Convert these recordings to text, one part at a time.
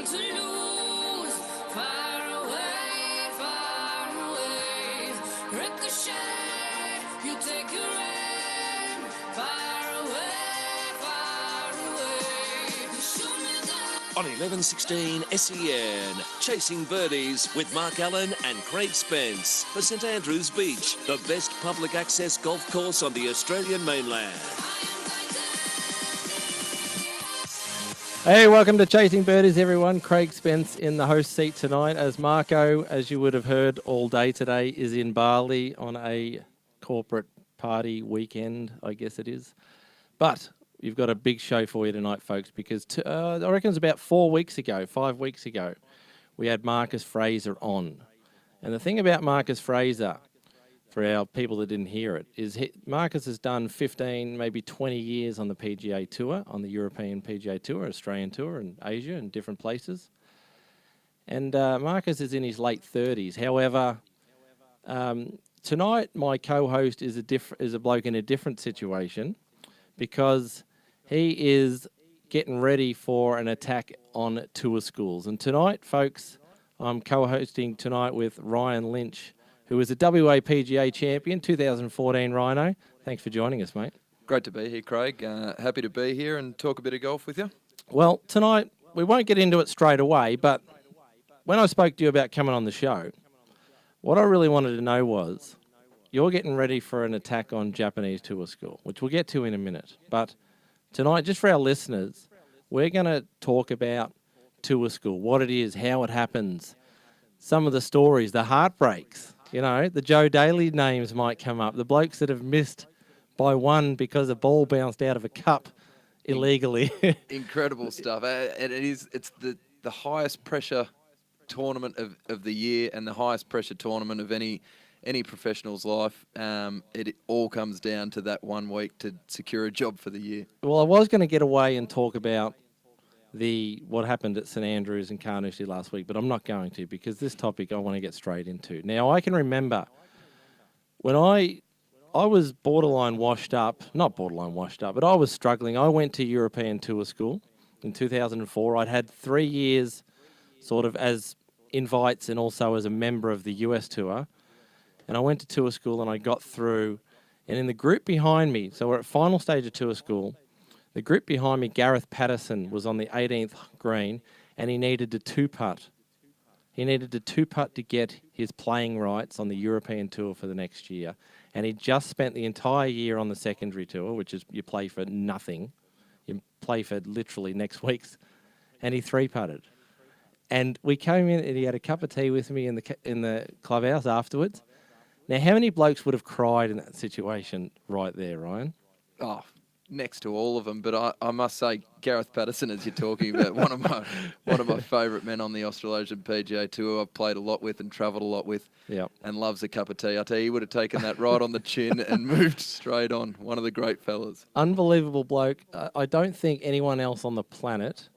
want to lose. Far away, ricochet, you take your aim. Far away, shoot me down. On 11:16 SEN, Chasing Birdies with Mark Allen and Craig Spence for St Andrews Beach, the best public access golf course on the Australian mainland. Hey, welcome to Chasing Birdies, everyone. Craig Spence in the host seat tonight, as Marco, as you would have heard all day today, is in Bali on a corporate party weekend, I guess it is. But you've got a big show for you tonight, folks, because I reckon it was about 5 weeks ago, we had Marcus Fraser on. And the thing about Marcus Fraser, for our people that didn't hear it, is Marcus has done 15, maybe 20 years on the PGA Tour, on the European PGA Tour, Australian Tour, and Asia, and different places. And Marcus is in his late 30s. However, tonight my co-host is a bloke in a different situation, because he is getting ready for an attack on tour schools. And tonight, folks, I'm co-hosting tonight with Ryan Lynch, who is a WA PGA champion, 2014 Rhino. Thanks for joining us, mate. Great to be here, Craig. Happy to be here and talk a bit of golf with you. Well, tonight, we won't get into it straight away, but when I spoke to you about coming on the show, what I really wanted to know was, you're getting ready for an attack on Japanese tour school, which we'll get to in a minute. But tonight, just for our listeners, we're going to talk about tour school, what it is, how it happens, some of the stories, the heartbreaks. You know, the Joe Daly names might come up, the blokes that have missed by one because a ball bounced out of a cup illegally. Incredible stuff. And it's the highest pressure tournament of the year, and the highest pressure tournament of any professional's life. It all comes down to that 1 week to secure a job for the year. Well, I was going to get away and talk about what happened at St Andrews and Carnoustie last week, but I'm not going to, because this topic I want to get straight into. Now, I can remember when I was borderline washed up, not borderline washed up, but I was struggling. I went to European Tour School in 2004. I'd had 3 years sort of as invites and also as a member of the US Tour. And I went to tour school and I got through. And in the group behind me, so we're at final stage of tour school, the group behind me, Gareth Patterson, was on the 18th green, and he needed a two-putt. He needed a two-putt to get his playing rights on the European Tour for the next year. And he just spent the entire year on the secondary tour, which is you play for nothing. You play for literally next week's. And he three-putted. And we came in, and he had a cup of tea with me in the clubhouse afterwards. Now, how many blokes would have cried in that situation right there, Ryan? Oh, next to all of them. But I must say, Gareth Patterson, as you're talking about, one of my favourite men on the Australasian PGA Tour. I've played a lot with and travelled a lot with. Yep. And loves a cup of tea. I tell you, he would have taken that right on the chin and moved straight on. One of the great fellas. Unbelievable bloke. I don't think anyone else on the planet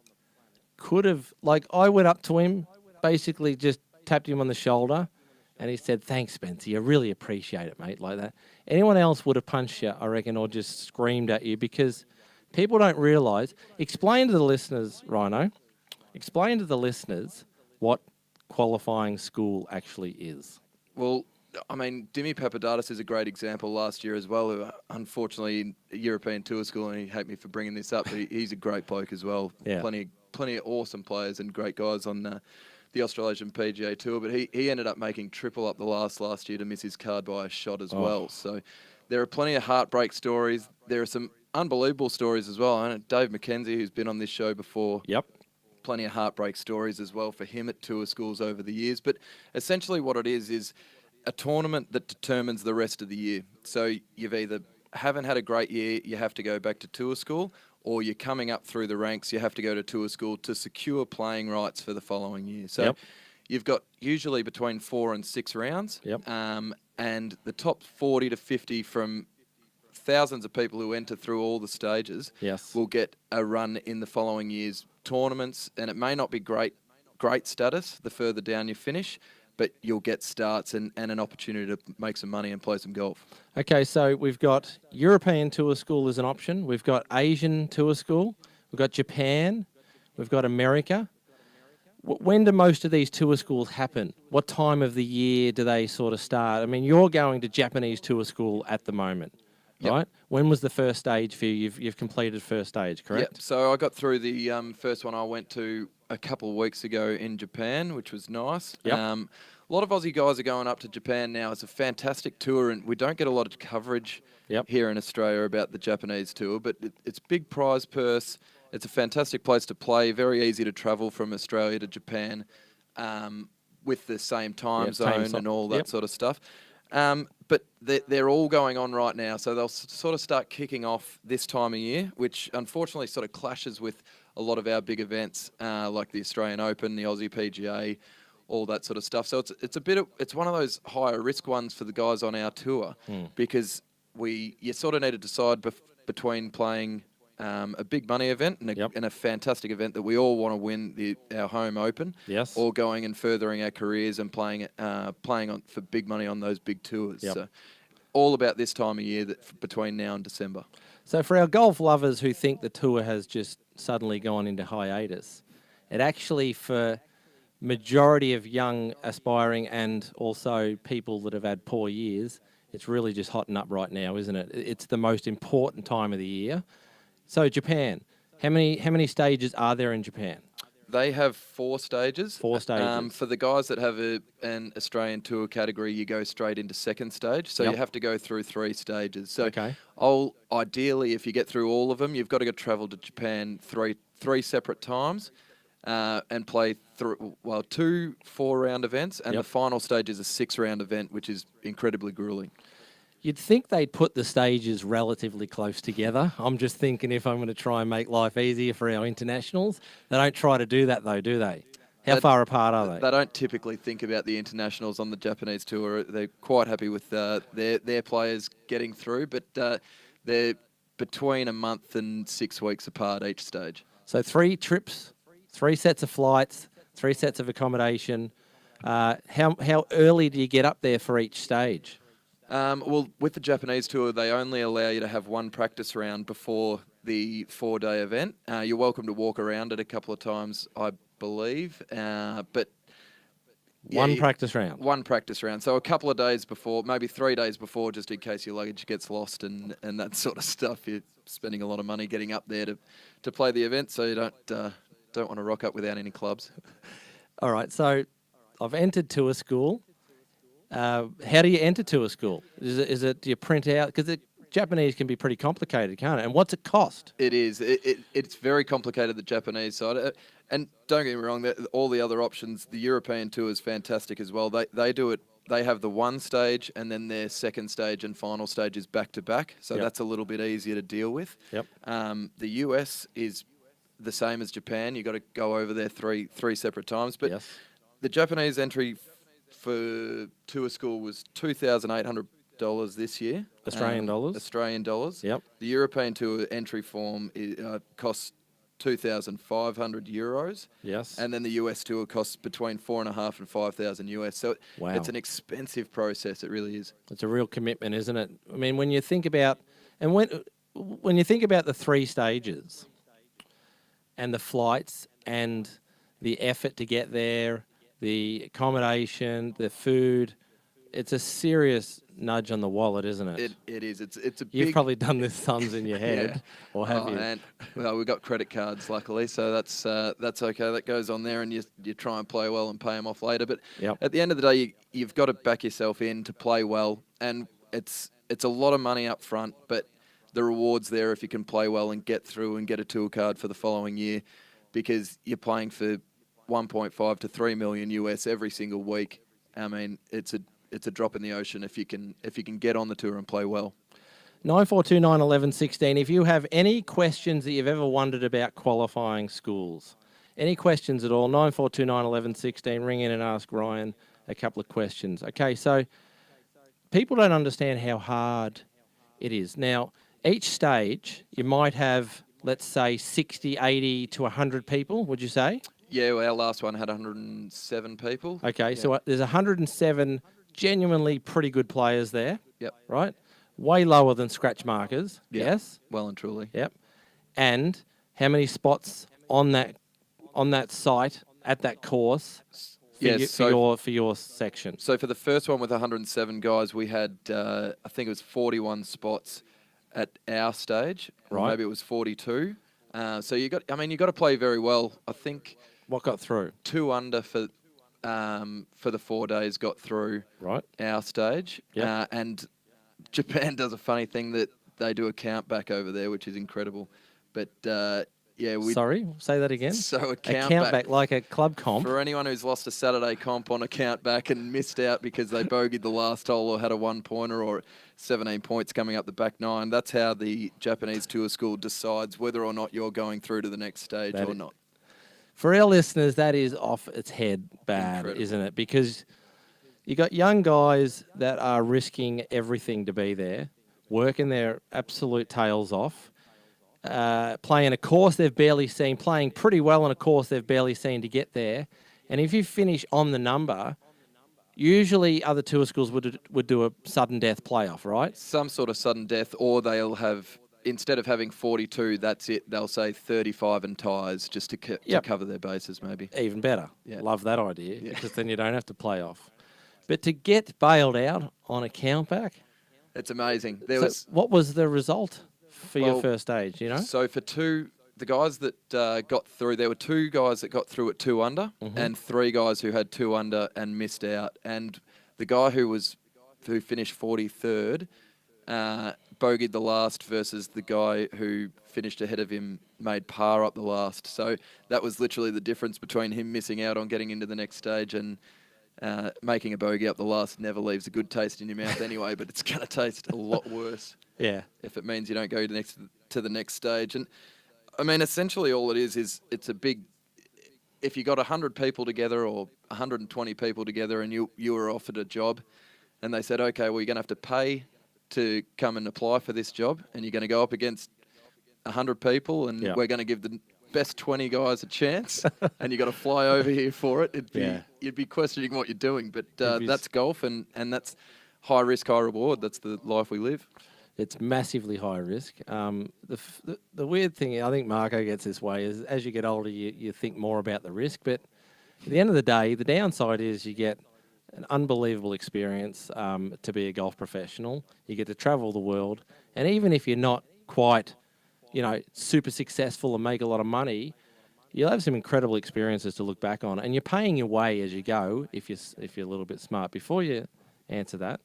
could have, I went up to him, basically just tapped him on the shoulder, and he said, "Thanks, Spencer. I really appreciate it, mate," like that. Anyone else would have punched you, I reckon, or just screamed at you, because people don't realise. Explain to the listeners, Rhino, explain to the listeners what qualifying school actually is. Well, I mean, Dimi Papadatos is a great example last year as well, who unfortunately in European Tour School, and he hate me for bringing this up, but he's a great bloke as well. Yeah. Plenty of awesome players and great guys on the Australasian PGA Tour, but he ended up making triple up the last year to miss his card by a shot as well. So there are plenty of heartbreak stories. There are some unbelievable stories as well. I know Dave McKenzie, who's been on this show before. Yep. Plenty of heartbreak stories as well for him at tour schools over the years. But essentially what it is a tournament that determines the rest of the year. So you've either haven't had a great year, you have to go back to tour school, or you're coming up through the ranks, you have to go to tour school to secure playing rights for the following year. So you've got usually between 4 and 6 rounds. Yep. And the top 40 to 50 from thousands of people who enter through all the stages will get a run in the following year's tournaments. And it may not be great status the further down you finish, but you'll get starts and an opportunity to make some money and play some golf. Okay, so we've got European Tour School as an option. We've got Asian Tour School. We've got Japan. We've got America. When do most of these tour schools happen? What time of the year do they sort of start? I mean, you're going to Japanese tour school at the moment, Yep. right? When was the first stage for you? You've completed first stage, correct? Yep. So I got through the first one I went to a couple of weeks ago in Japan, which was nice. Yep. A lot of Aussie guys are going up to Japan now. It's a fantastic tour, and we don't get a lot of coverage Yep. here in Australia about the Japanese tour, but it's big prize purse. It's a fantastic place to play, very easy to travel from Australia to Japan with the same time zone and all that sort of stuff. But they're all going on right now, so they'll sort of start kicking off this time of year, which unfortunately sort of clashes with a lot of our big events like the Australian Open, the Aussie PGA, all that sort of stuff. So it's one of those higher risk ones for the guys on our tour because you sort of need to decide between playing a big money event and a fantastic event that we all want to win, our home Open, Yes. or going and furthering our careers and playing for big money on those big tours. Yep. So all about this time of year between now and December. So for our golf lovers who think the tour has just suddenly gone into hiatus, it actually, for majority of young aspiring and also people that have had poor years, it's really just hotting up right now, isn't it? It's the most important time of the year. So Japan, how many stages are there in Japan? They have 4 stages. 4 stages. For the guys that have an Australian Tour category, you go straight into second stage. So you have to go through 3 stages. So ideally, if you get through all of them, you've got to go travel to Japan three separate times and play 2 4-round events. And the final stage is a 6-round event, which is incredibly grueling. You'd think they'd put the stages relatively close together. I'm just thinking if I'm going to try and make life easier for our internationals. They don't try to do that, though, do they? How far apart are they? They don't typically think about the internationals on the Japanese tour. They're quite happy with their players getting through, but they're between a month and 6 weeks apart each stage. So 3 trips, 3 sets of flights, 3 sets of accommodation. How early do you get up there for each stage? Well, with the Japanese tour, they only allow you to have 1 practice round before the 4-day event. You're welcome to walk around it a couple of times, I believe, but... One practice round? 1 practice round. So a couple of days before, maybe 3 days before, just in case your luggage gets lost and that sort of stuff. You're spending a lot of money getting up there to play the event, so you don't want to rock up without any clubs. All right, so I've entered tour school. How do you enter tour school? Is it do you print out? Because the Japanese can be pretty complicated, can't it? And what's it cost? It is. It's very complicated, the Japanese side. And don't get me wrong, all the other options, the European tour is fantastic as well. They do it. They have the 1 stage and then their second stage and final stage is back to back. So that's a little bit easier to deal with. Yep. The US is the same as Japan. You've got to go over there three separate times. But the Japanese entry for tour school was $2,800 this year. Australian dollars? Australian dollars. Yep. The European tour entry form costs 2,500 euros. Yes. And then the US tour costs between 4,500 and 5,000 US. So it's an expensive process. It really is. It's a real commitment, isn't it? I mean, when you think about when you think about the 3 stages and the flights and the effort to get there, the accommodation, the food, it's a serious nudge on the wallet, isn't it? It is. It's a big... You've probably done this sums in your head, or have you? And, well, we've got credit cards, luckily, so that's okay. That goes on there, and you try and play well and pay them off later. But at the end of the day, you've got to back yourself in to play well, and it's a lot of money up front, but the reward's there if you can play well and get through and get a tour card for the following year, because you're playing for 1.5 to 3 million US every single week. I mean, it's a drop in the ocean if you can get on the tour and play well. 9429 11 16. If you have any questions that you've ever wondered about qualifying schools, any questions at all, 9429 11 16, ring in and ask Ryan a couple of questions. Okay, so people don't understand how hard it is. Now, each stage, you might have, let's say, 60, 80 to 100 people, would you say? Yeah, well, our last one had 107 people. Okay, so there's 107 genuinely pretty good players there. Yep. Right? Way lower than scratch markers. Yep. Yes. Well and truly. Yep. And how many spots on that site at that course Yes, for your section? So for the first one with 107 guys, we had I think it was 41 spots at our stage, or Right. maybe it was 42. So you got to play very well. I think What got through? 2 under for the 4 days got through Right. our stage. Yep. And Japan does a funny thing that they do a count back over there, which is incredible. But Sorry, say that again. So a count count back like a club comp. for anyone who's lost a Saturday comp on a count back and missed out because they bogeyed the last hole or had a 1-pointer or 17 points coming up the back 9. That's how the Japanese tour school decides whether or not you're going through to the next stage or not. For our listeners, that is off its head bad, Incredible. isn't it? Because you got young guys that are risking everything to be there, working their absolute tails off, playing a course they've barely seen, playing pretty well on a course they've barely seen to get there. And if you finish on the number, usually other tour schools would do a sudden death playoff, right? Some sort of sudden death, or they'll have, instead of having 42, that's it, they'll say 35 and ties just to cover their bases maybe. Even better. Yeah. Love that idea, Yeah. because then you don't have to play off. But to get bailed out on a countback, It's amazing. what was the result for your Well, first stage, you know? So for the guys that got through, there were 2 guys that got through at 2 under and 3 guys who had 2 under and missed out. And the guy who finished 43rd bogeyed the last versus the guy who finished ahead of him made par up the last. So that was literally the difference between him missing out on getting into the next stage and making a bogey up the last. Never leaves a good taste in your mouth anyway, but it's going to taste a lot worse. Yeah. If it means you don't go to the next stage. And I mean, essentially all it is it's a big, if you got 100 people together or 120 people together and you were offered a job and they said, okay, well, you're going to have to pay to come and apply for this job and you're going to go up against 100 people and we're going to give the best 20 guys a chance and you got to fly over here for it. You'd be questioning what you're doing, but that's golf and that's high risk, high reward. That's the life we live. It's massively high risk. The weird thing, I think Marco gets this way, is as you get older, you think more about the risk. But at the end of the day, the downside is you get an unbelievable experience to be a golf professional. You get to travel the world. And even if you're not quite, super successful and make a lot of money, you'll have some incredible experiences to look back on. And you're paying your way as you go if you're a little bit smart. Before you answer that,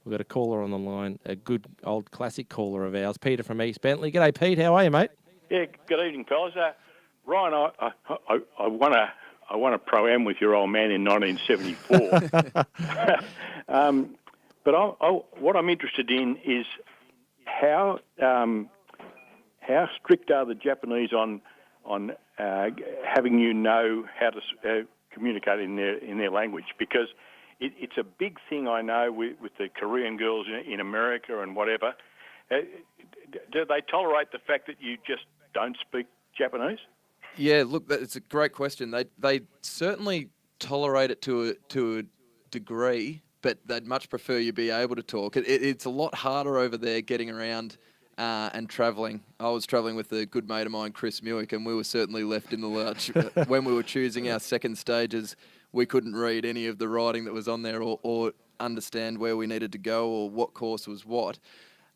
we've got a caller on the line, a good old classic caller of ours, Peter from East Bentley. G'day, Pete. How are you, mate? Yeah, good evening, fellas. Ryan, I won a Pro-Am with your old man in 1974. But what I'm interested in is how strict are the Japanese on having you know how to communicate in their language? Because it's a big thing, I know, with the Korean girls in America and whatever. Do they tolerate the fact that you just don't speak Japanese? Yeah, look, it's a great question. They certainly tolerate it to a degree, but they'd much prefer you be able to talk. It's a lot harder over there getting around and travelling. I was travelling with a good mate of mine, Chris Muick, and we were certainly left in the lurch. When we were choosing our second stages, we couldn't read any of the writing that was on there or understand where we needed to go or what course was what.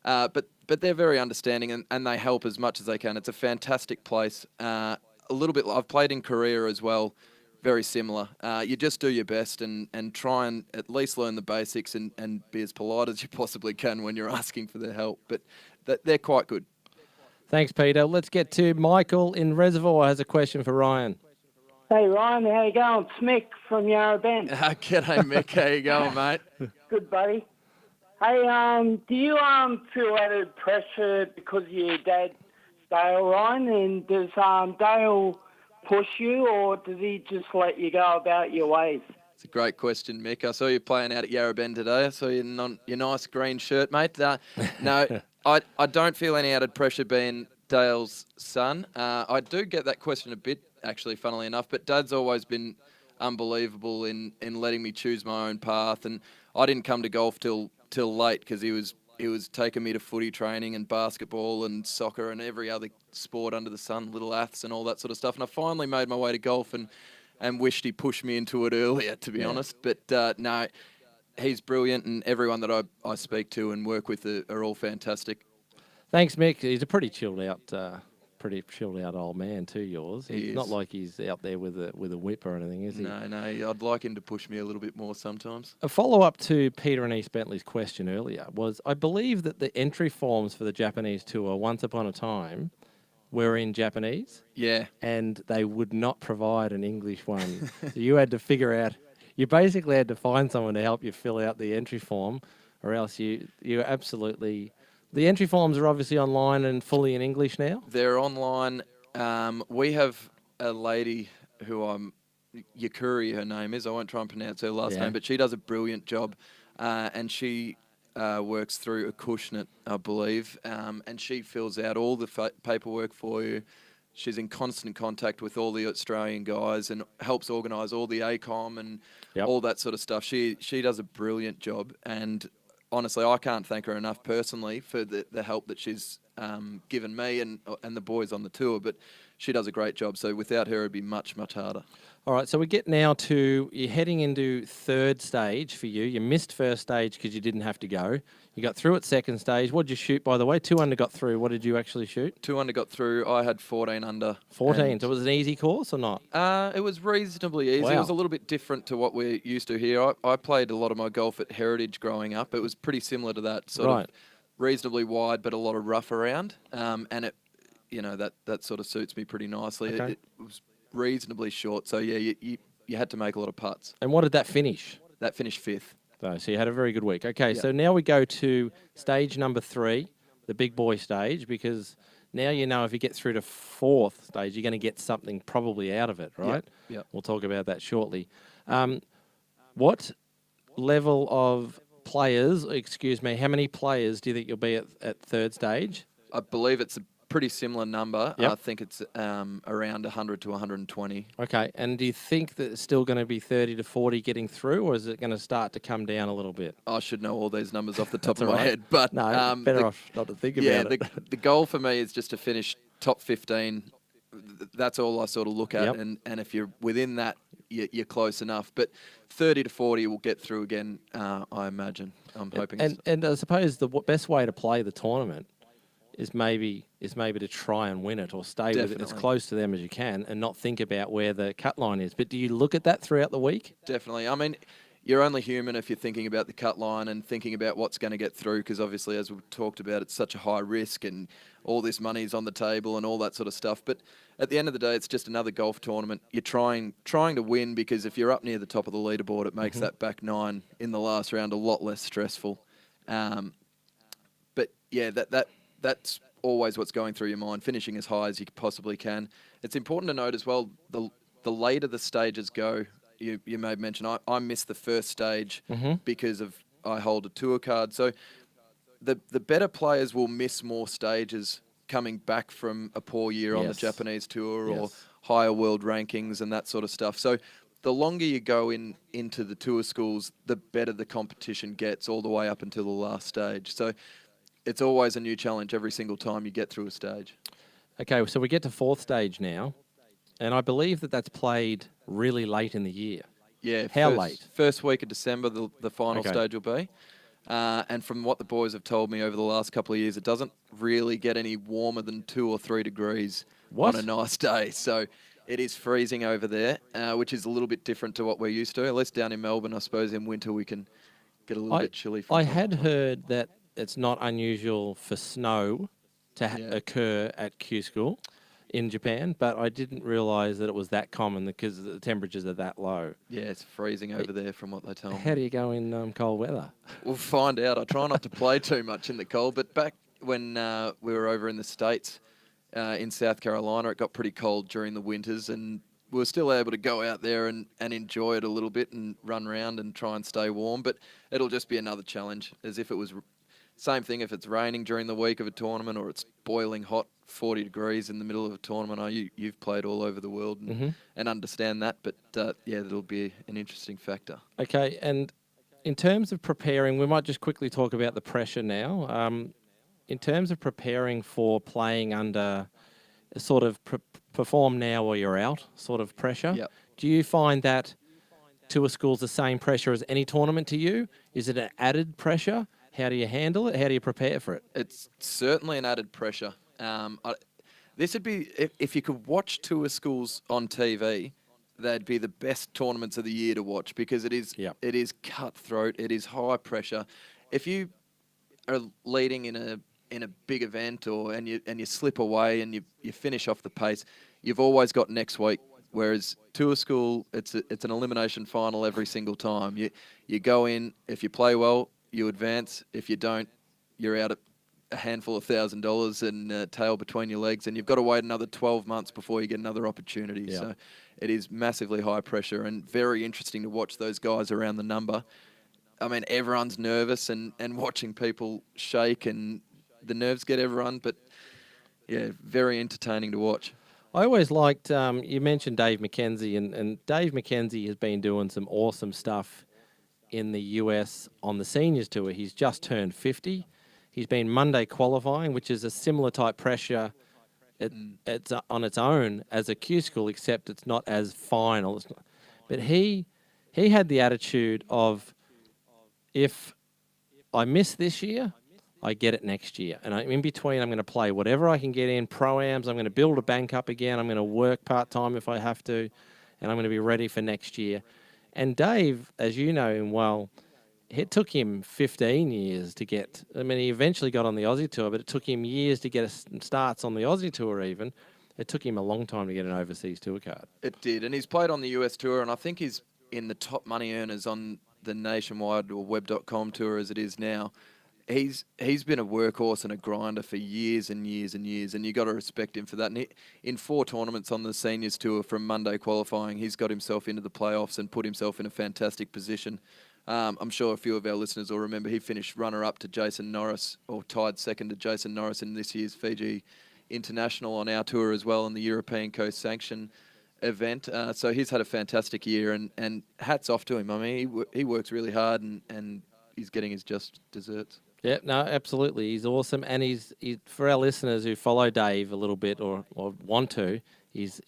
But they're very understanding and they help as much as they can. It's a fantastic place. A little bit, I've played in Korea as well, very similar. You just do your best and try and at least learn the basics and be as polite as you possibly can when you're asking for their help. But they're quite good. Thanks, Peter. Let's get to Michael in Reservoir has a question for Ryan. Hey, Ryan, how you going? It's Mick from Yarra Bend. G'day, Mick. How you going, mate? Good, buddy. Hey, do you feel added pressure because of your dad, Dale, Ryan? And does Dale push you, or does he just let you go about your ways? It's a great question, Mick. I saw you playing out at Yarra Bend today. I saw you in your nice green shirt, mate. No, I don't feel any added pressure being Dale's son. I do get that question a bit, actually, funnily enough, but Dad's always been unbelievable in letting me choose my own path, and I didn't come to golf till late because he was taking me to footy training and basketball and soccer and every other sport under the sun, little aths and all that sort of stuff. And I finally made my way to golf and and wished he pushed me into it earlier, to be honest. But no, he's brilliant, and everyone that I speak to and work with are all fantastic. Thanks, Mick. He's a pretty chilled out old man too. Yours. He He's not is. like he's out there with a whip or anything, is he? No, I'd like him to push me a little bit more sometimes. A follow-up to Peter and East Bentley's question earlier was, I believe that the entry forms for the Japanese tour once upon a time were in Japanese, Yeah. and they would not provide an English one. So you had to figure out, you basically had to find someone to help you fill out the entry form, or else you absolutely... The entry forms are obviously online and fully in English now? They're online. We have a lady who Yakuri, her name is. I won't try and pronounce her last name, but she does a brilliant job. And she works through Acushnet, I believe. And she fills out all the paperwork for you. She's in constant contact with all the Australian guys and helps organise all the ACOM and all that sort of stuff. She does a brilliant job. And honestly, I can't thank her enough personally for the help that she's given me and the boys on the tour, but she does a great job. So without her, it'd be much, much harder. All right, so we get now to, you're heading into third stage for you. You missed first stage because you didn't have to go. You got through at second stage. What did you shoot, by the way? 2 under got through. What did you actually shoot? 2 under got through. I had 14 under. 14. So it was an easy course or not? It was reasonably easy. Wow. It was a little bit different to what we're used to here. I played a lot of my golf at Heritage growing up. It was pretty similar to that, sort of reasonably wide, but a lot of rough around. And it, that sort of suits me pretty nicely. Okay. It was reasonably short, so yeah, you had to make a lot of putts. And what did that finish? That finished 5th. So you had a very good week. Okay, so now we go to stage number 3, the big boy stage, because now you know if you get through to 4th stage, you're going to get something probably out of it, right? Yeah. We'll talk about that shortly. What level of players, how many players do you think you'll be at third stage? I believe it's a pretty similar number. Yep. I think it's around 100 to 120. Okay, and do you think that it's still going to be 30 to 40 getting through, or is it going to start to come down a little bit? I should know all these numbers off the top of all my right. head, but No, better off not to think about it. the goal for me is just to finish top 15. That's all I sort of look at, and if you're within that, you're close enough. But 30 to 40 will get through again, I imagine. I'm hoping. And I suppose the best way to play the tournament is maybe to try and win it or stay with it as close to them as you can and not think about where the cut line is. But do you look at that throughout the week? Definitely. I mean, you're only human if you're thinking about the cut line and thinking about what's going to get through, because obviously, as we've talked about, it's such a high risk and all this money's on the table and all that sort of stuff. But at the end of the day, it's just another golf tournament. You're trying to win, because if you're up near the top of the leaderboard, it makes that back 9 in the last round a lot less stressful. But yeah, that's always what's going through your mind, finishing as high as you possibly can. It's important to note as well, the later the stages go, you may have mentioned, I missed the first stage because I hold a tour card. So the better players will miss more stages coming back from a poor year on the Japanese tour or higher world rankings and that sort of stuff. So the longer you go into the tour schools, the better the competition gets all the way up until the last stage. So it's always a new challenge every single time you get through a stage. Okay, so we get to 4th stage now, and I believe that's played really late in the year. Yeah. How late? First week of December, the final stage will be. And from what the boys have told me over the last couple of years, it doesn't really get any warmer than 2 or 3 degrees on a nice day. So it is freezing over there, which is a little bit different to what we're used to. At least down in Melbourne, I suppose in winter we can get a little bit chilly. I had heard that it's not unusual for snow to occur at Q School in Japan, but I didn't realise that it was that common because the temperatures are that low. Yeah, it's freezing over there from what they tell me. How do you go in cold weather? We'll find out. I try not to play too much in the cold, but back when we were over in the States, in South Carolina, it got pretty cold during the winters, and we were still able to go out there and enjoy it a little bit and run around and try and stay warm, but it'll just be another challenge, as if it was... Same thing if it's raining during the week of a tournament or it's boiling hot, 40 degrees in the middle of a tournament. You've played all over the world and understand that, but it'll be an interesting factor. Okay, and in terms of preparing, we might just quickly talk about the pressure now. In terms of preparing for playing under sort of perform now or you're out sort of pressure. Yep. Do you find that tour school's the same pressure as any tournament to you? Is it an added pressure? How do you handle it? How do you prepare for it? It's certainly an added pressure. This would be, if you could watch tour schools on TV, they'd be the best tournaments of the year to watch, because it is Yep. it is cutthroat, it is high pressure. If you are leading in a big event and you slip away and you finish off the pace, you've always got next week. Whereas tour school, it's an elimination final every single time. You go in, if you play well, you advance. If you don't, you're out at a handful of $1,000 and tail between your legs, and you've got to wait another 12 months before you get another opportunity. Yeah. So it is massively high pressure and very interesting to watch those guys around the number. I mean, everyone's nervous and watching people shake, and the nerves get everyone, but yeah, very entertaining to watch. I always liked, you mentioned Dave McKenzie, and Dave McKenzie has been doing some awesome stuff in the US on the seniors tour. He's just turned 50. He's been Monday qualifying, which is a similar type pressure. It's on its own as a Q school, except it's not as final. But he had the attitude of, if I miss this year, I get it next year. And in between, I'm going to play whatever I can get in, pro-ams. I'm going to build a bank up again. I'm going to work part-time if I have to, and I'm going to be ready for next year. And Dave, as you know him well, it took him 15 years to get... I mean, he eventually got on the Aussie Tour, but it took him years to get starts on the Aussie Tour even. It took him a long time to get an overseas tour card. It did, and he's played on the US Tour, and I think he's in the top money earners on the nationwide or web.com tour as it is now. He's been a workhorse and a grinder for years and years and years, and you got to respect him for that. And in 4 tournaments on the seniors tour from Monday qualifying, he's got himself into the playoffs and put himself in a fantastic position. I'm sure a few of our listeners will remember he finished runner-up to Jason Norris, or tied second to Jason Norris in this year's Fiji International on our tour as well in the European Coast Sanction event. So he's had a fantastic year, and hats off to him. I mean, he works really hard, and he's getting his just desserts. Yeah, no, absolutely. He's awesome. And he's for our listeners who follow Dave a little bit or want to, he's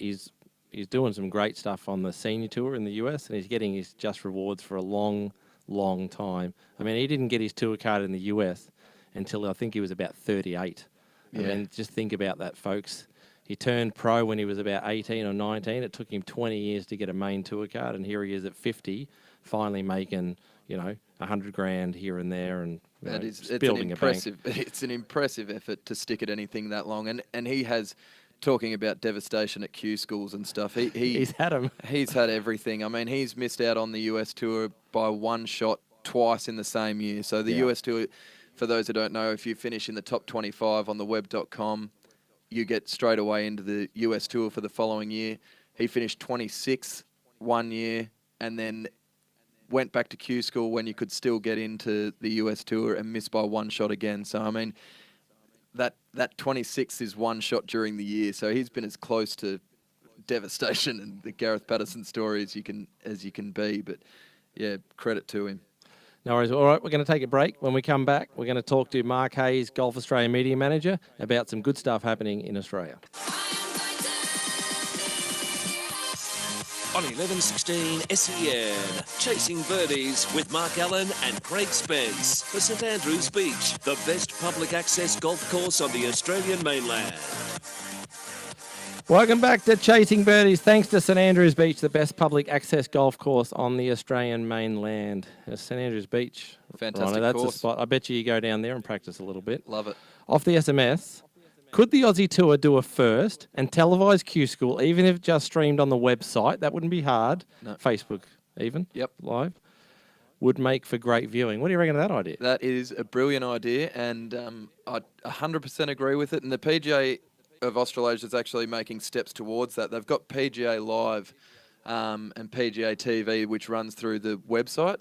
doing some great stuff on the senior tour in the US, and he's getting his just rewards for a long, long time. I mean, he didn't get his tour card in the US until I think he was about 38. Yeah. I mean, just think about that, folks. He turned pro when he was about 18 or 19. It took him 20 years to get a main tour card, and here he is at 50, finally making, $100,000 here and there, and It's building an impressive. It's an impressive effort to stick at anything that long, and he has. Talking about devastation at Q schools and stuff, he's had him. He's had everything. I mean, he's missed out on the US Tour by one shot twice in the same year. So the US Tour, for those who don't know, if you finish in the top 25 on the web.com, you get straight away into the US Tour for the following year. He finished 26th one year, and then went back to Q school when you could still get into the US Tour, and missed by one shot again. So, I mean, that 26th is one shot during the year. So he's been as close to devastation and the Gareth Patterson story as you can be. But, yeah, credit to him. No worries. All right, we're going to take a break. When we come back, we're going to talk to Mark Hayes, Golf Australia Media Manager, about some good stuff happening in Australia. On 1116 SEN, Chasing Birdies with Mark Allen and Craig Spence for St Andrews Beach, the best public access golf course on the Australian mainland. Welcome back to Chasing Birdies. Thanks to St Andrews Beach, the best public access golf course on the Australian mainland. St Andrews Beach. Fantastic That's course. a spot. I bet you go down there and practice a little bit. Love it. Off the SMS, could the Aussie Tour do a first and televise Q School, even if it just streamed on the website? That wouldn't be hard. No. Facebook, even. Yep. Live. Would make for great viewing. What do you reckon of that idea? That is a brilliant idea, and I 100% agree with it. And the PGA of Australasia is actually making steps towards that. They've got PGA Live and PGA TV, which runs through the website,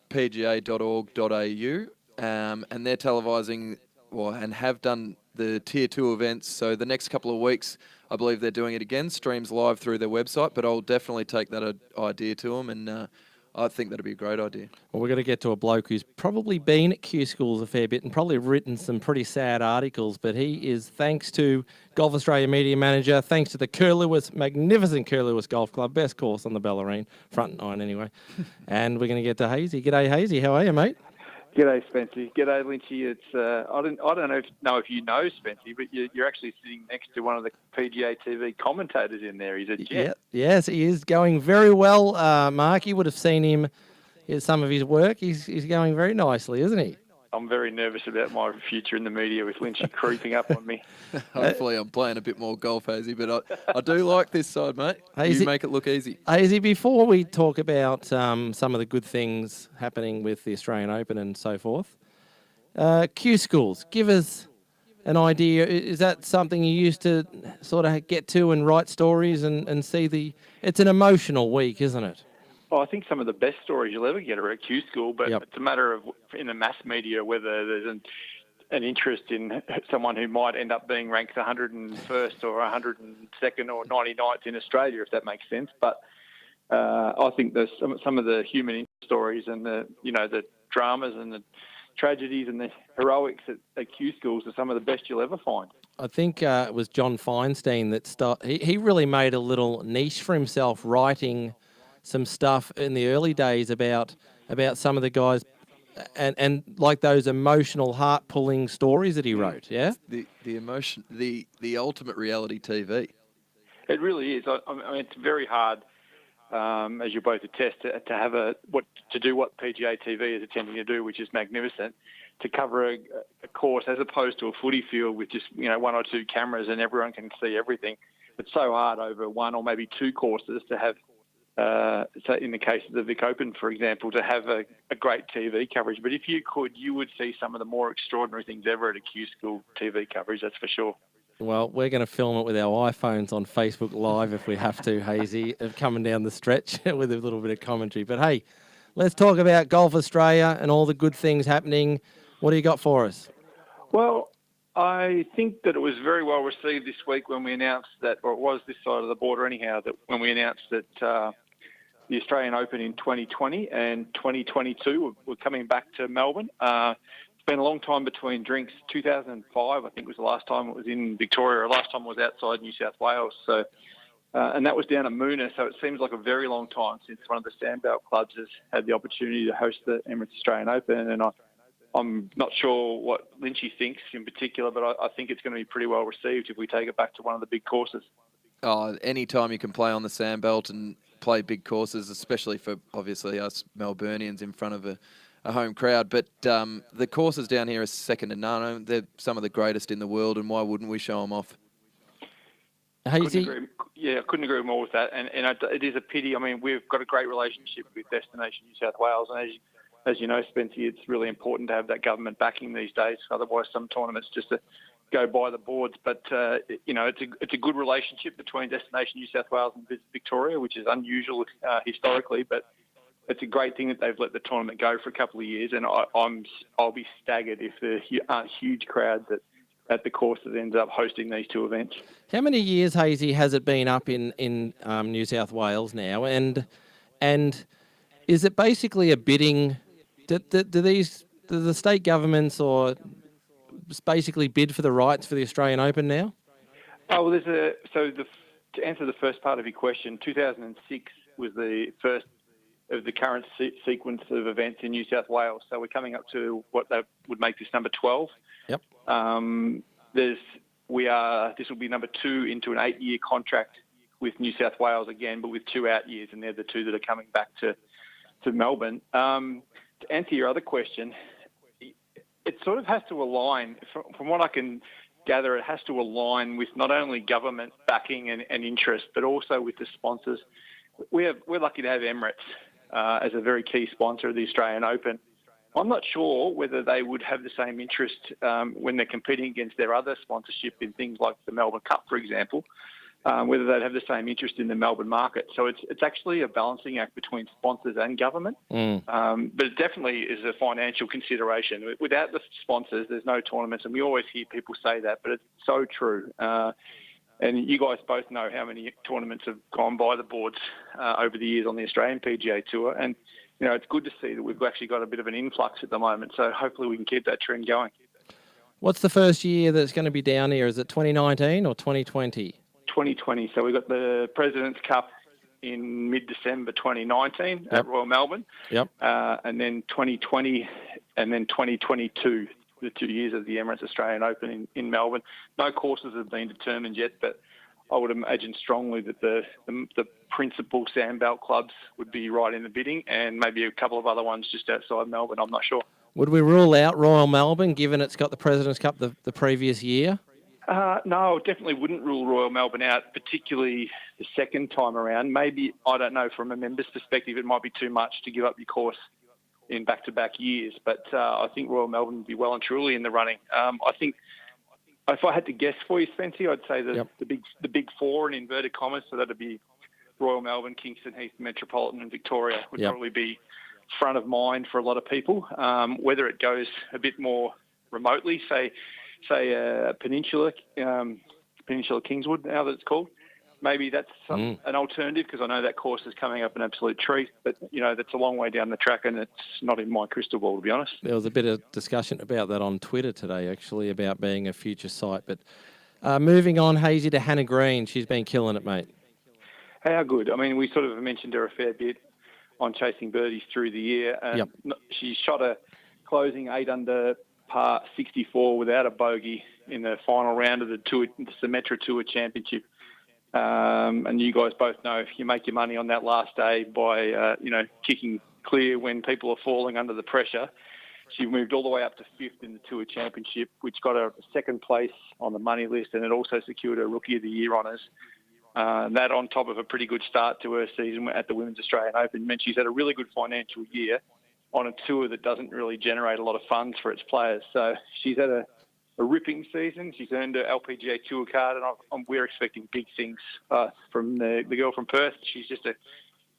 pga.org.au, and they're televising, and have done the Tier 2 events. So the next couple of weeks, I believe they're doing it again, streams live through their website, but I'll definitely take that idea to them, and I think that'd be a great idea. Well, we're going to get to a bloke who's probably been at Q Schools a fair bit and probably written some pretty sad articles, but he is, thanks to Golf Australia Media Manager, thanks to the magnificent Lewis Golf Club, best course on the Bellarine, front nine anyway. And we're going to get to Hazy. G'day, Hazy. How are you, mate? G'day, Spency. G'day, Lynchy. It's I don't know if you know Spency, but you're actually sitting next to one of the PGA TV commentators in there. He's a jet. Yeah, yes, he is going very well, Mark. You would have seen him in some of his work. He's going very nicely, isn't he? I'm very nervous about my future in the media with Lynchy creeping up on me. Hopefully I'm playing a bit more golf, Hazy, but I do like this side, mate. You make it look easy. Hazy, before we talk about some of the good things happening with the Australian Open and so forth, Q Schools, give us an idea. Is that something you used to sort of get to and write stories and see it's an emotional week, isn't it? Well, I think some of the best stories you'll ever get are at Q School, but It's a matter of, in the mass media, whether there's an interest in someone who might end up being ranked 101st or 102nd or 99th in Australia, if that makes sense. But I think there's some of the human stories and the dramas and the tragedies and the heroics at Q Schools are some of the best you'll ever find. I think it was John Feinstein that he really made a little niche for himself writing some stuff in the early days about some of the guys and like those emotional, heart-pulling stories that he wrote, yeah? The emotion, the ultimate reality TV. It really is. I mean, it's very hard, as you both attest, to do what PGA TV is attempting to do, which is magnificent, to cover a course as opposed to a footy field with just one or two cameras and everyone can see everything. It's so hard over one or maybe two courses to have. So in the case of the Vic Open, for example, to have a great TV coverage. But if you could, you would see some of the more extraordinary things ever at a Q School TV coverage, that's for sure. Well, we're going to film it with our iPhones on Facebook Live if we have to, Hazy, coming down the stretch with a little bit of commentary. But hey, let's talk about Golf Australia and all the good things happening. What do you got for us? Well, I think that it was very well received this week when we announced that, or it was this side of the border anyhow, that when we announced that the Australian Open in 2020 and 2022 were coming back to Melbourne. It's been a long time between drinks. 2005, I think, was the last time it was in Victoria, or last time it was outside New South Wales. So, and that was down at Moona, so it seems like a very long time since one of the Sandbelt clubs has had the opportunity to host the Emirates Australian Open. And I'm not sure what Lynchy thinks in particular, but I think it's going to be pretty well received if we take it back to one of the big courses. Oh, any time you can play on the Sandbelt and play big courses, especially for obviously us Melburnians in front of a home crowd. But the courses down here are second to none. They're some of the greatest in the world, and why wouldn't we show them off? I couldn't agree more with that. And it is a pity. I mean, we've got a great relationship with Destination New South Wales, and as you know, Spency, it's really important to have that government backing these days. Otherwise, some tournaments just go by the boards. But it's a good relationship between Destination New South Wales and Visit Victoria, which is unusual historically. But it's a great thing that they've let the tournament go for a couple of years, and I'll be staggered if there aren't huge crowds at the course that ends up hosting these two events. How many years, Hazy, has it been up in New South Wales now? And is it basically a bidding? Do the state governments or basically bid for the rights for the Australian Open now? Oh, well, to answer the first part of your question, 2006 was the first of the current sequence of events in New South Wales. So we're coming up to what that would make this number 12. Yep. This will be number 2 into an 8-year contract with New South Wales again, but with 2 out years, and they're the 2 that are coming back to Melbourne. To answer your other question, it sort of has to align, from what I can gather, it has to align with not only government backing and interest, but also with the sponsors. We're lucky to have Emirates as a very key sponsor of the Australian Open. I'm not sure whether they would have the same interest when they're competing against their other sponsorship in things like the Melbourne Cup, for example, whether they'd have the same interest in the Melbourne market. So it's actually a balancing act between sponsors and government, but it definitely is a financial consideration. Without the sponsors, there's no tournaments, and we always hear people say that, but it's so true. And you guys both know how many tournaments have gone by the boards over the years on the Australian PGA Tour. And, it's good to see that we've actually got a bit of an influx at the moment. So hopefully we can keep that trend going. What's the first year that's going to be down here? Is it 2019 or 2020? 2020. So we've got the President's Cup in mid-December 2019 at Royal Melbourne. Yep. And then 2020 and then 2022, the 2 years of the Emirates Australian Open in Melbourne. No courses have been determined yet, but I would imagine strongly that the principal sandbelt clubs would be right in the bidding, and maybe a couple of other ones just outside Melbourne. I'm not sure. Would we rule out Royal Melbourne, given it's got the President's Cup the previous year? No, definitely wouldn't rule Royal Melbourne out, particularly the second time around. Maybe, I don't know, from a member's perspective, it might be too much to give up your course in back-to-back years. But I think Royal Melbourne would be well and truly in the running. I think if I had to guess for you, Spency, I'd say the big four in inverted commas, so that would be Royal Melbourne, Kingston Heath, Metropolitan and Victoria would probably be front of mind for a lot of people. Whether it goes a bit more remotely, say Peninsula Kingswood, now that it's called. Maybe that's an alternative, because I know that course is coming up an absolute treat. But, that's a long way down the track, and it's not in my crystal ball, to be honest. There was a bit of discussion about that on Twitter today, actually, about being a future site. But moving on, Hazy, to Hannah Green. She's been killing it, mate. How good? I mean, we sort of mentioned her a fair bit on Chasing Birdies through the year. And she shot a closing 8 under par 64 without a bogey in the final round of the Symetra Tour Championship. And you guys both know if you make your money on that last day by, kicking clear when people are falling under the pressure. She moved all the way up to 5th in the Tour Championship, which got her second place on the money list, and it also secured her Rookie of the Year honours. That on top of a pretty good start to her season at the Women's Australian Open meant she's had a really good financial year on a tour that doesn't really generate a lot of funds for its players. So she's had a ripping season. She's earned her LPGA Tour card, and we're expecting big things from the girl from Perth. She's just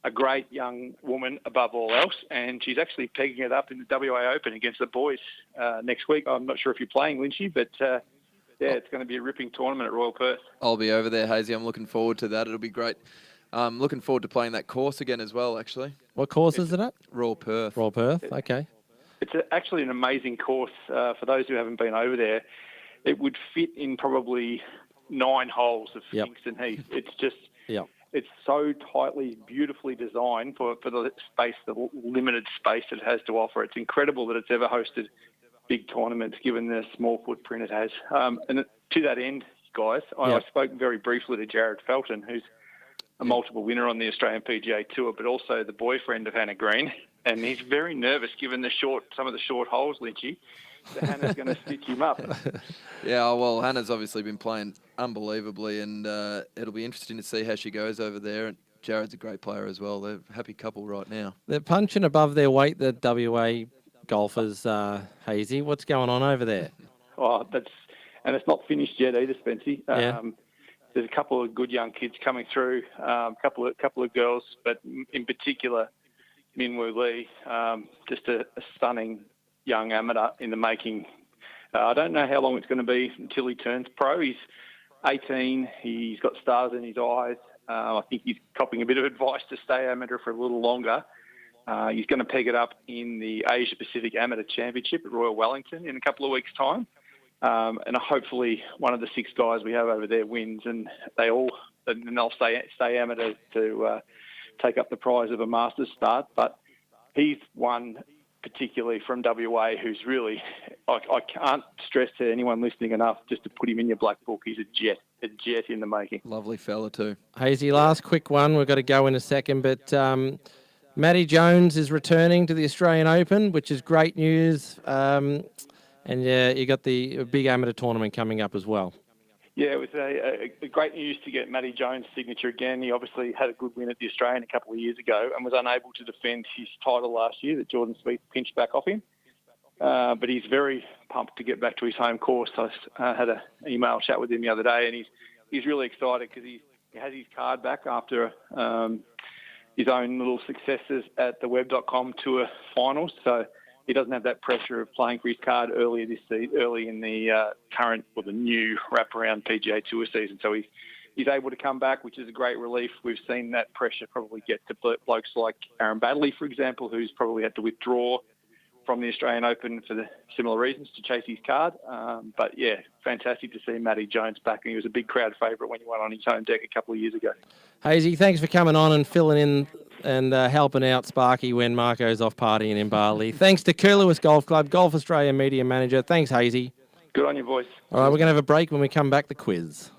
a great young woman above all else, and she's actually pegging it up in the WA Open against the boys next week. I'm not sure if you're playing, Lynchy, but it's going to be a ripping tournament at Royal Perth. I'll be over there, Hazy. I'm looking forward to that. It'll be great. Looking forward to playing that course again as well, actually. What course is it at? Royal Perth. Royal Perth, okay. It's actually an amazing course. For those who haven't been over there, it would fit in probably 9 holes of Kingston Heath. It's just, it's so tightly, beautifully designed for the space, the limited space it has to offer. It's incredible that it's ever hosted big tournaments, given the small footprint it has. And to that end, guys, I spoke very briefly to Jared Felton, who's a multiple winner on the Australian PGA Tour, but also the boyfriend of Hannah Green. And he's very nervous, given some of the short holes, Lynchy, that Hannah's going to stitch him up. Yeah, well, Hannah's obviously been playing unbelievably, and it'll be interesting to see how she goes over there. And Jared's a great player as well. They're a happy couple right now. They're punching above their weight, the WA golfers, Hazy. What's going on over there? Oh, and it's not finished yet either, Spency. There's a couple of good young kids coming through, a couple of girls, but in particular, Minwoo Lee, just a stunning young amateur in the making. I don't know how long it's going to be until he turns pro. He's 18. He's got stars in his eyes. I think he's copping a bit of advice to stay amateur for a little longer. He's going to peg it up in the Asia Pacific Amateur Championship at Royal Wellington in a couple of weeks' time. And hopefully one of the 6 guys we have over there wins, and they'll stay amateur to take up the prize of a Masters start. But he's one particularly from WA who's really, I can't stress to anyone listening enough just to put him in your black book. He's a jet in the making. Lovely fella too. Hazy, last quick one. We've got to go in a second, but Matty Jones is returning to the Australian Open, which is great news. And you got the big amateur tournament coming up as well. Yeah, it was a great news to get Matty Jones' signature again. He obviously had a good win at the Australian a couple of years ago and was unable to defend his title last year that Jordan Spieth pinched back off him. But he's very pumped to get back to his home course. I had an email chat with him the other day, and he's really excited because he has his card back after his own little successes at the Web.com Tour finals. So he doesn't have that pressure of playing for his card early in the the new wraparound PGA Tour season. So he's able to come back, which is a great relief. We've seen that pressure probably get to blokes like Aaron Baddeley, for example, who's probably had to withdraw from the Australian Open for the similar reasons to chase his card. But yeah, fantastic to see Matty Jones back. And he was a big crowd favourite when he won on his home deck a couple of years ago. Hazy, thanks for coming on and filling in and helping out Sparky when Marco's off partying in Bali. Thanks to Coolewis Golf Club, Golf Australia Media Manager. Thanks, Hazy. Good on your voice. All right, we're going to have a break. When we come back, the quiz.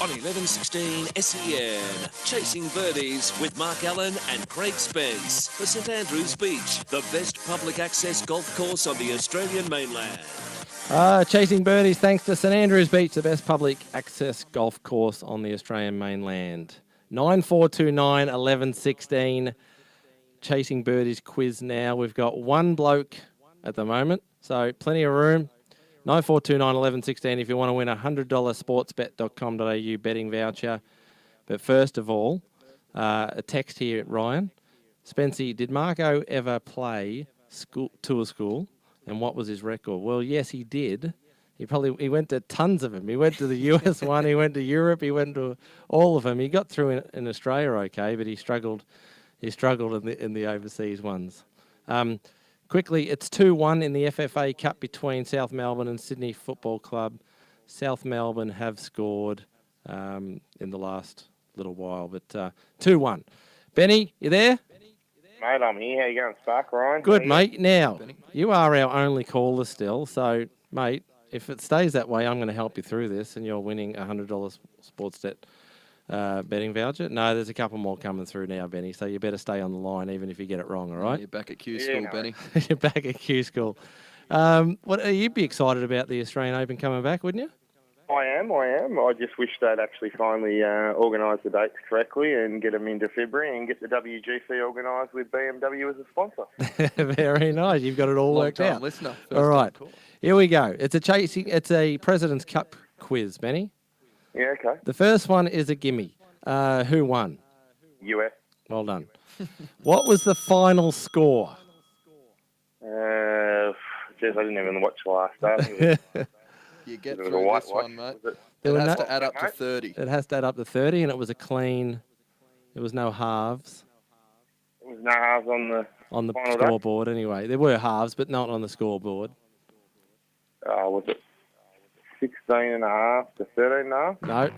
On 1116 SEN, Chasing Birdies with Mark Allen and Craig Spence for St Andrews Beach, the best public access golf course on the Australian mainland. Chasing Birdies, thanks to St Andrews Beach, the best public access golf course on the Australian mainland. 9429 1116, Chasing Birdies quiz now. We've got one bloke at the moment, so plenty of room. 9429 1116 if you want to win a $100 sportsbet.com.au betting voucher. But first of all, a text here, Ryan. Spency, did Marco ever play tour school? And what was his record? Well, yes, he did. He went to tons of them. He went to the US one, he went to Europe, he went to all of them. He got through in Australia okay, but he struggled in the overseas ones. Quickly, it's 2-1 in the FFA Cup between South Melbourne and Sydney Football Club. South Melbourne have scored in the last little while, but 2-1. Benny, you there? Mate, I'm here. How you going, Spark, Ryan? Good, mate. Now, you are our only caller still, so, mate, if it stays that way, I'm going to help you through this, and you're winning a $100 Sportsnet betting voucher. No, there's a couple more coming through now, Benny, so you better stay on the line even if you get it wrong, all right? You're back at Q School, Benny. You're back at Q School. You'd be excited about the Australian Open coming back, wouldn't you? I am. I just wish they'd actually finally organise the dates correctly and get them into February and get the WGC organised with BMW as a sponsor. Very nice. You've got it all worked out. Listener. All right. Here we go. It's a President's Cup quiz, Benny. Yeah, okay. The first one is a gimme. Who won? US. Well done. What was the final score? Jeez, I didn't even watch the last day. You get It was through a white this one, wash, mate. was It There has were to add up to 30. It has to add up to 30, and it was a clean. There was no halves It was no halves on the final day? scoreboard. Anyway, there were halves, but not on the scoreboard. Was it 16.5 to 13.5? No.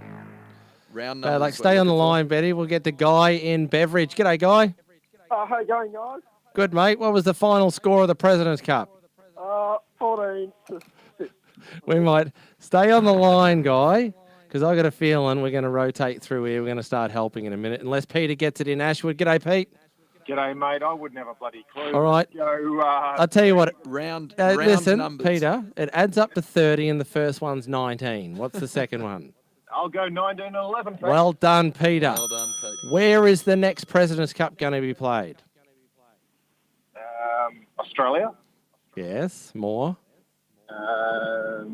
Round numbers. Like, stay on the line, Betty. We'll get the guy in Beveridge. G'day, guy. How you going, guys? Good, mate. What was the final score of the President's Cup? 14 to 6. We might stay on the line, guy, because I got a feeling we're going to rotate through here. We're going to start helping in a minute, unless Peter gets it in Ashwood. G'day, Pete. G'day, mate. I wouldn't have a bloody clue. All right. So, I'll tell you what. Round Listen, numbers. Peter, it adds up to 30, and the first one's 19. What's the second one? I'll go 19 and 11. Thanks. Well done, Peter. Well done, Pete. Where is the next President's Cup going to be played? Australia. Yes, more. I'll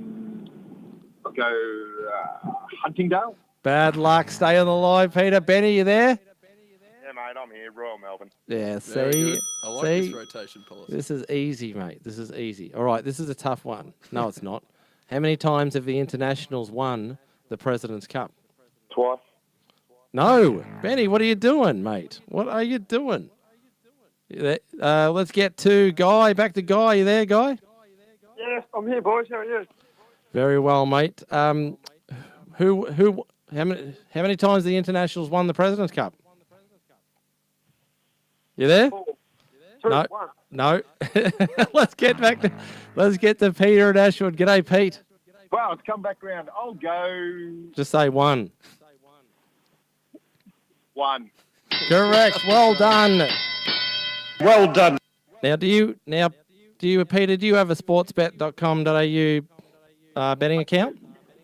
go Huntingdale. Bad luck. Stay on the line, Peter. Benny, you there? Yeah, mate, I'm here. Royal Melbourne. Yeah, Very see? good. I like See? this rotation policy. This is easy, mate. This is easy. All right, this is a tough one. No, it's not. How many times have the Internationals won the President's Cup? Twice. No. Benny, what are you doing, mate? What are you doing? Let's get to Guy. Back to Guy. You there, Guy? Yeah, I'm here, boys. How are you? Very well, mate. How many times the Internationals won the President's Cup? You there? 4. No. 2, 1. No. Let's get to Peter and Ashwood. G'day, Pete. Wow, it's come back round. I'll go Just say one. 1. Correct. Well done. Well done. Now, do you, Peter, do you have a sportsbet.com.au betting account?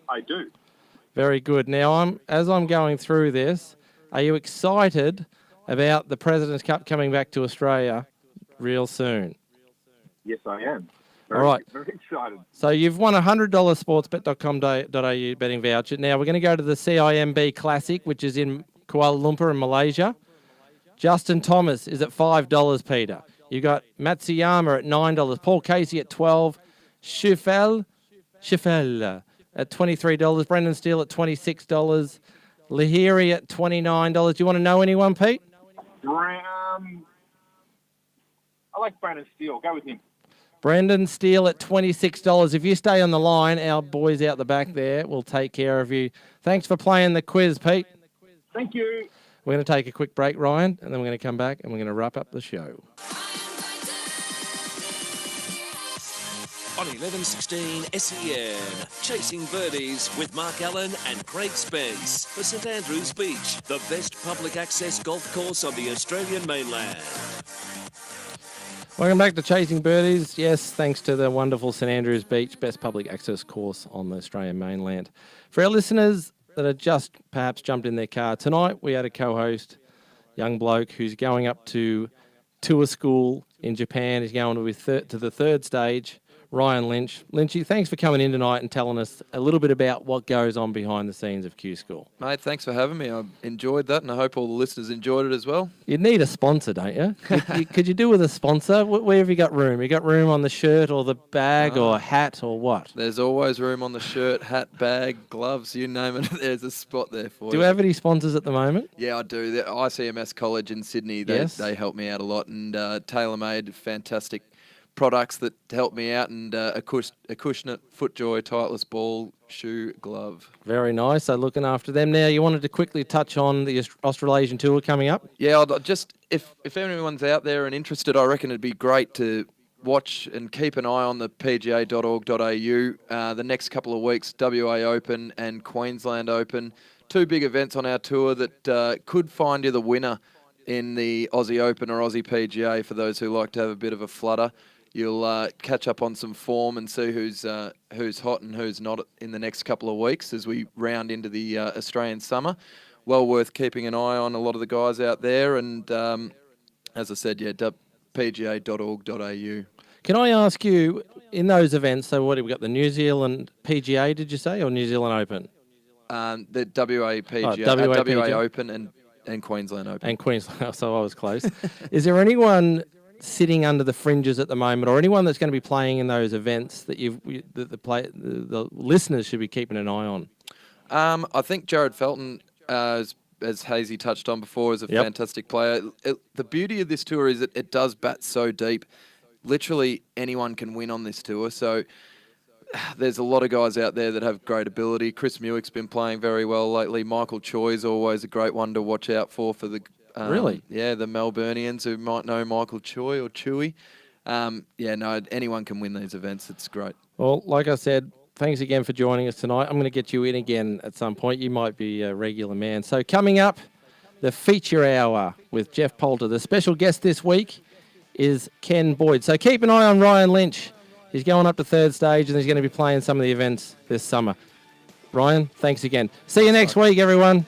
I do. Very good. Now, as I'm going through this, are you excited about the President's Cup coming back to Australia real soon? Yes, I am. All right. Very excited. So you've won a $100 sportsbet.com.au betting voucher. Now, we're going to go to the CIMB Classic, which is in Kuala Lumpur in Malaysia. Justin Thomas is at $5, Peter. You got Matsuyama at $9, Paul Casey at $12, Scheffel at $23. Brendan Steele at $26. Lahiri at $29. Do you want to know anyone, Pete? I like Brandon Steele. Go with him. Brendan Steele at $26. If you stay on the line, our boys out the back there will take care of you. Thanks for playing the quiz, Pete. Thank you. We're going to take a quick break, Ryan, and then we're going to come back and we're going to wrap up the show. On 1116 SEN, Chasing Birdies with Mark Allen and Craig Spence for St Andrews Beach, the best public access golf course on the Australian mainland. Welcome back to Chasing Birdies. Yes, thanks to the wonderful St Andrews Beach, best public access course on the Australian mainland. For our listeners that have just perhaps jumped in their car, tonight we had a co-host, young bloke who's going up to tour school in Japan. He's going to the third stage. Ryan Lynch. Lynchy, thanks for coming in tonight and telling us a little bit about what goes on behind the scenes of Q School. Mate, thanks for having me. I enjoyed that, and I hope all the listeners enjoyed it as well. You need a sponsor, don't you? Could you do with a sponsor? Where have you got room? You got room on the shirt or the bag or hat or what? There's always room on the shirt, hat, bag, gloves, you name it. There's a spot there for you. Do you have any sponsors at the moment? Yeah, I do. The ICMS College in Sydney, they help me out a lot, and TaylorMade, fantastic products that help me out, and Acushnet, FootJoy, Titleist ball, shoe, glove. Very nice. So looking after them. Now, you wanted to quickly touch on the Australasian Tour coming up? Yeah, I'll just if anyone's out there and interested, I reckon it'd be great to watch and keep an eye on the pga.org.au. The next couple of weeks, WA Open and Queensland Open, two big events on our tour that could find you the winner in the Aussie Open or Aussie PGA for those who like to have a bit of a flutter. You'll catch up on some form and see who's hot and who's not in the next couple of weeks as we round into the Australian summer. Well worth keeping an eye on a lot of the guys out there. And as I said, yeah, pga.org.au. Can I ask you, in those events, so what have we got, the New Zealand PGA, did you say, or New Zealand Open? The WA PGA, WA Open and Queensland Open. And Queensland, so I was close. Is there anyone sitting under the fringes at the moment, or anyone that's going to be playing in those events that the listeners should be keeping an eye on? I think Jared Felton, as Hazy touched on before, is a fantastic player. The beauty of this tour is that it does bat so deep. Literally anyone can win on this tour. So there's a lot of guys out there that have great ability. Chris Muick's been playing very well lately. Michael Choi is always a great one to watch out for the really? Yeah, the Melburnians who might know Michael Choi or Chewy. Anyone can win these events. It's great. Well, like I said, thanks again for joining us tonight. I'm going to get you in again at some point. You might be a regular man. So coming up, the feature hour with Jeff Poulter. The special guest this week is Ken Boyd. So keep an eye on Ryan Lynch. He's going up to third stage and he's going to be playing some of the events this summer. Ryan, thanks again. See you next week, everyone.